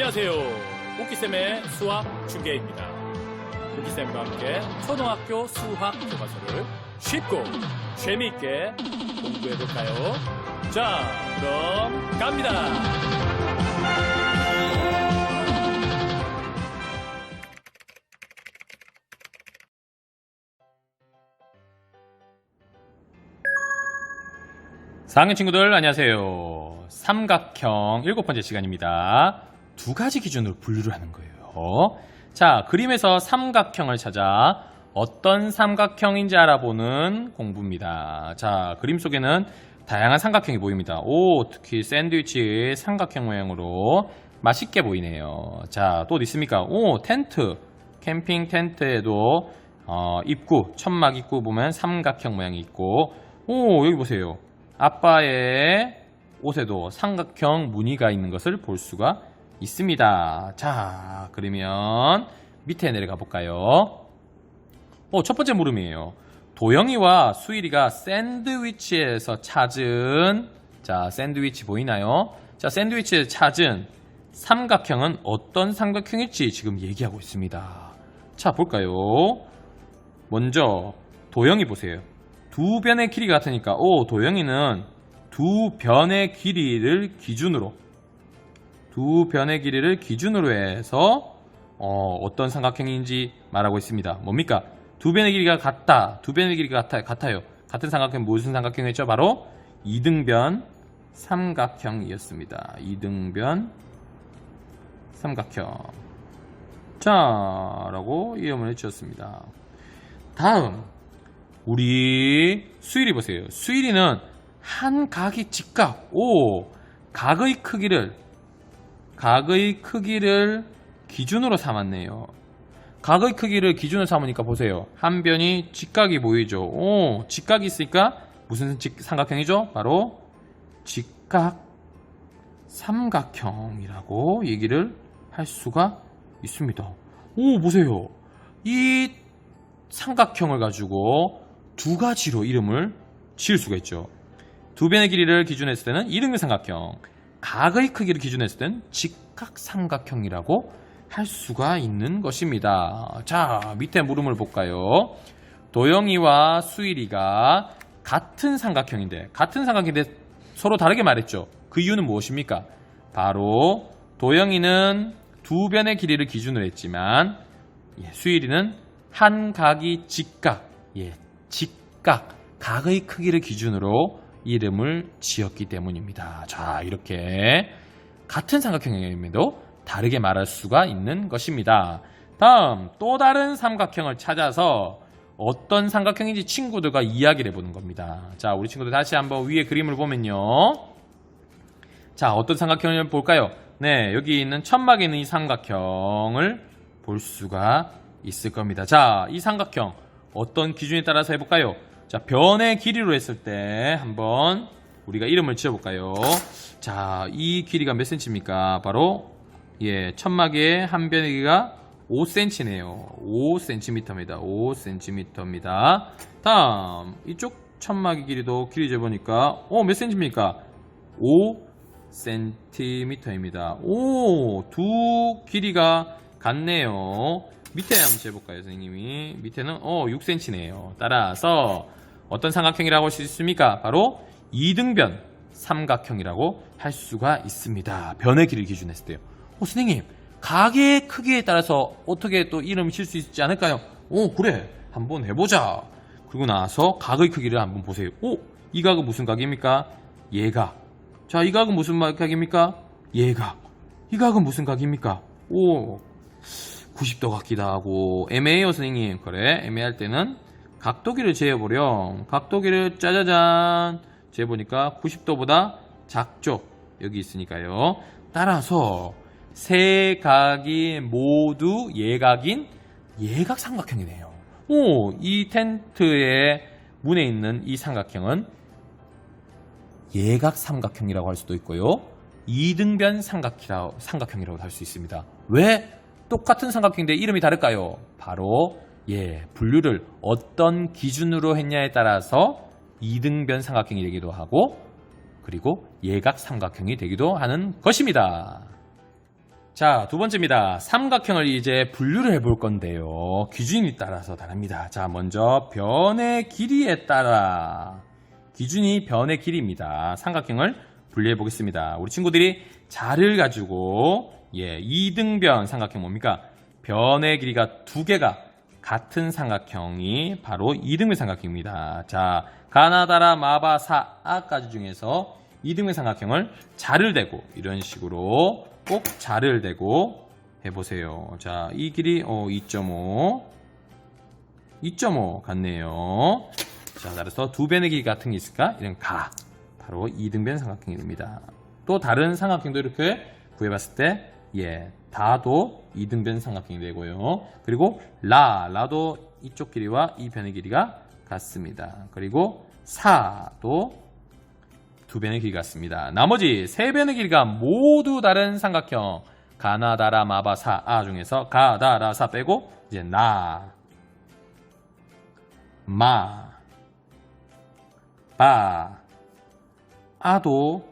안녕하세요. 오키쌤의 수학 중계입니다. 오키쌤과 함께 초등학교 수학 교과서를 쉽고 재미있게 공부해볼까요? 자, 그럼 갑니다. (4학년) 친구들 안녕하세요. 삼각형 7번째 시간입니다. 두 가지 기준으로 분류를 하는 거예요. 자, 그림에서 삼각형을 찾아 어떤 삼각형인지 알아보는 공부입니다. 자, 그림 속에는 다양한 삼각형이 보입니다. 오, 특히 샌드위치 삼각형 모양으로 맛있게 보이네요. 자, 또 어디 있습니까? 오, 텐트, 캠핑 텐트에도 입구, 천막 입구 보면 삼각형 모양이 있고, 오, 여기 보세요. 아빠의 옷에도 삼각형 무늬가 있는 것을 볼 수가 있습니다. 자, 그러면 밑에 내려가 볼까요? 첫 번째 물음이에요. 도영이와 수일이가 샌드위치에서 찾은, 자, 샌드위치 보이나요? 자, 샌드위치에서 찾은 삼각형은 어떤 삼각형일지 지금 얘기하고 있습니다. 자, 볼까요? 먼저 도영이 보세요. 두 변의 길이가 같으니까 도영이는 두 변의 길이를 기준으로 해서 어떤 삼각형인지 말하고 있습니다. 뭡니까? 두 변의 길이가 같다. 두 변의 길이가 같아요. 같은 삼각형 무슨 삼각형이었죠? 바로 이등변 삼각형이었습니다. 이등변 삼각형. 자, 라고 이름을 해주셨습니다. 다음 우리 수일이 보세요. 수일이는 한 각이 직각, 각의 크기를 기준으로 삼았네요. 각의 크기를 기준으로 삼으니까 보세요. 한 변이 직각이 보이죠. 직각이 있으니까 무슨 삼각형이죠? 바로 직각 삼각형이라고 얘기를 할 수가 있습니다. 보세요. 이 삼각형을 가지고 두 가지로 이름을 지을 수가 있죠. 두 변의 길이를 기준했을 때는 이등변 삼각형, 각의 크기를 기준했을 때는 직각 삼각형이라고 할 수가 있는 것입니다. 자, 밑에 물음을 볼까요? 도영이와 수일이가 같은 삼각형인데 서로 다르게 말했죠. 그 이유는 무엇입니까? 바로 도영이는 두 변의 길이를 기준으로 했지만 수일이는 한 각이 직각, 각의 크기를 기준으로 이름을 지었기 때문입니다. 자, 이렇게 같은 삼각형임에도 다르게 말할 수가 있는 것입니다. 다음, 또 다른 삼각형을 찾아서 어떤 삼각형인지 친구들과 이야기를 해보는 겁니다. 자, 우리 친구들 다시 한번 위에 그림을 보면요. 자, 어떤 삼각형을 볼까요? 네, 여기 있는 천막에 있는 이 삼각형을 볼 수가 있을 겁니다. 자, 이 삼각형 어떤 기준에 따라서 해볼까요? 자, 변의 길이로 했을 때 한번 우리가 이름을 지어볼까요? 자, 이 길이가 몇 cm입니까? 바로 천막의 한 변의 길이가 5cm네요. 5cm입니다. 5cm입니다. 다음 이쪽 천막의 길이도 길이 재보니까 몇 cm입니까? 5cm입니다. 두 길이가 같네요. 밑에 한번 재볼까요, 선생님이? 밑에는 6cm네요. 따라서 어떤 삼각형이라고 할 수 있습니까? 바로 이등변 삼각형이라고 할 수가 있습니다. 변의 길이를 기준했을 때요. 선생님, 각의 크기에 따라서 어떻게 또 이름을 칠 수 있지 않을까요? 그래, 한번 해보자. 그리고 나서 각의 크기를 한번 보세요. 이 각은 무슨 각입니까? 예각. 자, 이 각은 무슨 각입니까? 예각. 이 각은 무슨 각입니까? 90도 같기도 하고 애매해요, 선생님. 그래, 애매할 때는 각도기를 재어보렴. 각도기를 짜자잔 재보니까 90도보다 작죠. 여기 있으니까요. 따라서 세 각이 모두 예각인 예각 삼각형이네요. 이 텐트의 문에 있는 이 삼각형은 예각 삼각형이라고 할 수도 있고요. 이등변 삼각형이라고 할 수 있습니다. 왜 똑같은 삼각형인데 이름이 다를까요? 바로 분류를 어떤 기준으로 했냐에 따라서 이등변 삼각형이 되기도 하고 그리고 예각 삼각형이 되기도 하는 것입니다. 자, 두 번째입니다. 삼각형을 이제 분류를 해볼 건데요. 기준이 따라서 다릅니다. 자, 먼저 변의 길이에 따라 기준이 변의 길이입니다. 삼각형을 분류해 보겠습니다. 우리 친구들이 자를 가지고 이등변 삼각형 뭡니까? 변의 길이가 두 개가 같은 삼각형이 바로 이등변 삼각형입니다. 자, 가나다라 마바사 아까지 중에서 이등변 삼각형을 자를 대고 이런 식으로 꼭 자를 대고 해보세요. 자, 이 길이 2.5 같네요. 자, 따라서 두 변의 길이 같은 게 있을까? 이런 바로 이등변 삼각형이 됩니다. 또 다른 삼각형도 이렇게 구해봤을 때 다도 이등변 삼각형이 되고요. 그리고 라도 이쪽 길이와 이 변의 길이가 같습니다. 그리고 사도 두 변의 길이 같습니다. 나머지 세 변의 길이가 모두 다른 삼각형 가나다라 마바사 아 중에서 가다라사 빼고 이제 나, 마, 바, 아도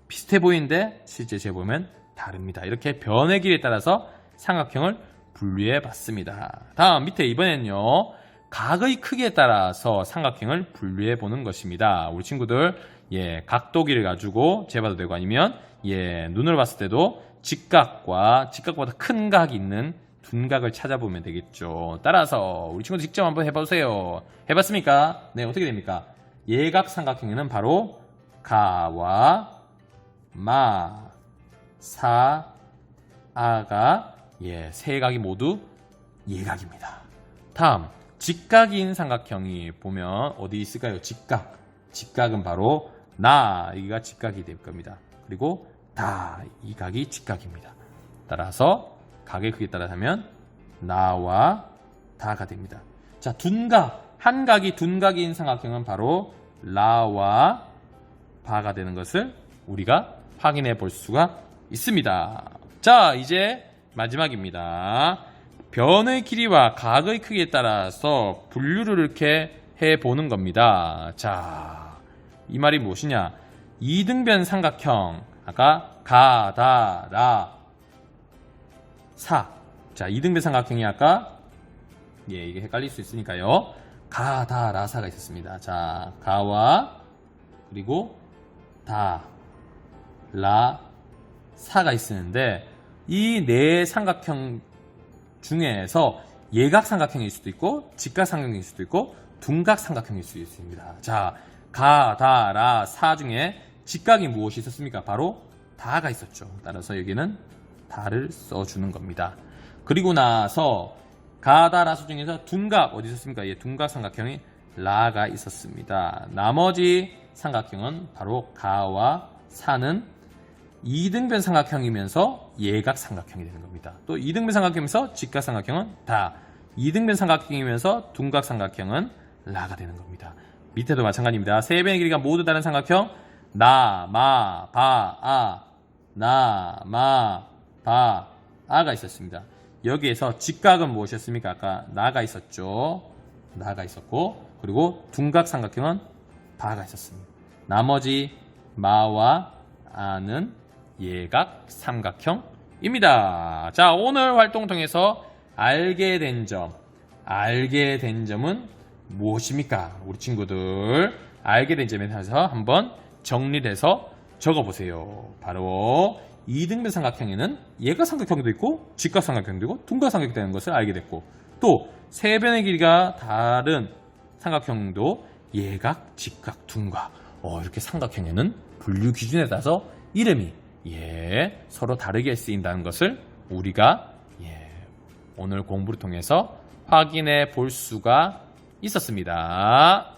비슷해 보이는데 실제 재보면 다릅니다. 이렇게 변의 길이에 따라서 삼각형을 분류해 봤습니다. 다음 밑에 이번엔요. 각의 크기에 따라서 삼각형을 분류해 보는 것입니다. 우리 친구들 각도기를 가지고 재봐도 되고 아니면 눈으로 봤을 때도 직각보다 큰 각이 있는 둔각을 찾아보면 되겠죠. 따라서 우리 친구들 직접 한번 해보세요. 해봤습니까? 네, 어떻게 됩니까? 예각 삼각형에는 바로 가와 마, 사, 아가 세 각이 모두 예각입니다. 다음 직각인 삼각형이 보면 어디 있을까요? 직각은 바로 여기가 직각이 될 겁니다. 그리고 이 각이 직각입니다. 따라서 각의 크기에 따라 하면 나와 다가 됩니다. 자, 둔각 한 각이 둔각인 삼각형은 바로 라와 바가 되는 것을 우리가 확인해 볼 수가 있습니다. 자, 이제 마지막입니다. 변의 길이와 각의 크기에 따라서 분류를 이렇게 해보는 겁니다. 자, 이 말이 무엇이냐? 이등변 삼각형, 아까 가다라 사. 자, 이등변 삼각형이 아까 이게 헷갈릴 수 있으니까요. 가다라사가 있었습니다. 자, 가와 그리고 사가 있었는데 이 네 삼각형 중에서 예각 삼각형일 수도 있고 직각 삼각형일 수도 있고 둔각 삼각형일 수도 있습니다. 자, 사 중에 직각이 무엇이 있었습니까? 바로 다가 있었죠. 따라서 여기는 다를 써주는 겁니다. 그리고 나서 가다라수 중에서 둔각 어디 있었습니까? 둔각 삼각형이 라가 있었습니다. 나머지 삼각형은 바로 가와 사는 이등변 삼각형이면서 예각 삼각형이 되는 겁니다. 또 이등변 삼각형이면서 직각 삼각형은 이등변 삼각형이면서 둔각 삼각형은 라가 되는 겁니다. 밑에도 마찬가지입니다. 세 변의 길이가 모두 다른 삼각형 나, 마, 바, 아가 있었습니다. 여기에서 직각은 무엇이었습니까? 아까 나가 있었죠. 나가 있었고 그리고 둔각 삼각형은 바가 있었습니다. 나머지 마와 아는 예각 삼각형입니다. 자, 오늘 활동 통해서 알게 된 점은 무엇입니까? 우리 친구들 알게 된 점에 대해서 한번 정리를 해서 적어보세요. 바로 이등변 삼각형에는 예각 삼각형도 있고 직각 삼각형도 있고 둔각 삼각형이 되는 것을 알게 됐고 또 세 변의 길이가 다른 삼각형도 예각, 직각, 둔각 이렇게 삼각형에는 분류 기준에 따라서 이름이 서로 다르게 쓰인다는 것을 우리가 오늘 공부를 통해서 확인해 볼 수가 있었습니다.